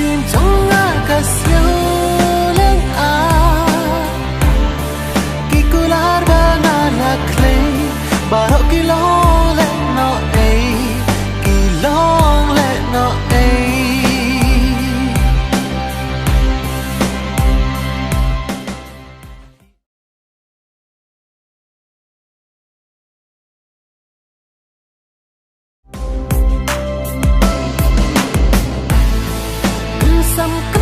xin trong ngã cả siêu lên kỳ cú lá ba na là clay bà họ kỳ lo lệ nó ấy kỳ lo lệ nó ấy some